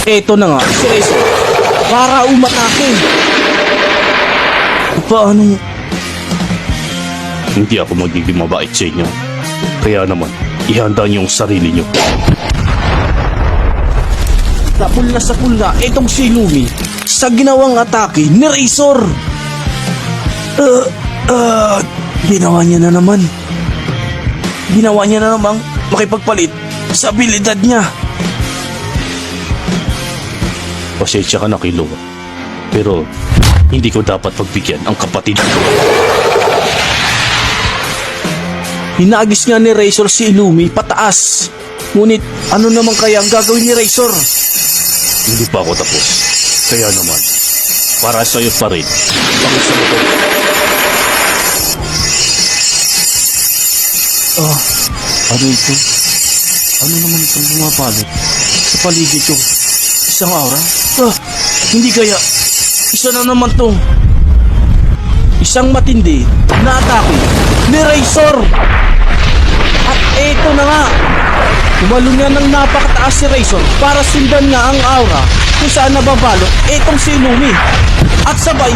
eto na nga, si Razor. Para umatake. Paano? Hindi ako magiging mabait sa inyo. Kaya naman, ihanda niyo ang sarili niyo. Sapul na etong si Lumi sa ginawang atake ni Razor. Ginawa niya na naman. Ginawa niya na namang makipagpalit sa abilidad niya. Pasensya ka na, Kilo. Pero, hindi ko dapat pagbigyan ang kapatid ko. Hinagis nga ni Razor si Illumi pataas. Ngunit ano naman kaya ang gagawin ni Razor? Hindi pa ako tapos. Kaya naman, para sa'yo pa rin. Pakisagot ko. Ano ito? Ano naman itong bumabalot sa paligid ko? Isang aura? Hindi kaya. Isa na naman to. Isang matindi na atake ni Razor. At eto na nga. Tumalon nga ng napakataas si Razor para sundan nga ang aura kung saan nababalot etong si Illumi. At sabay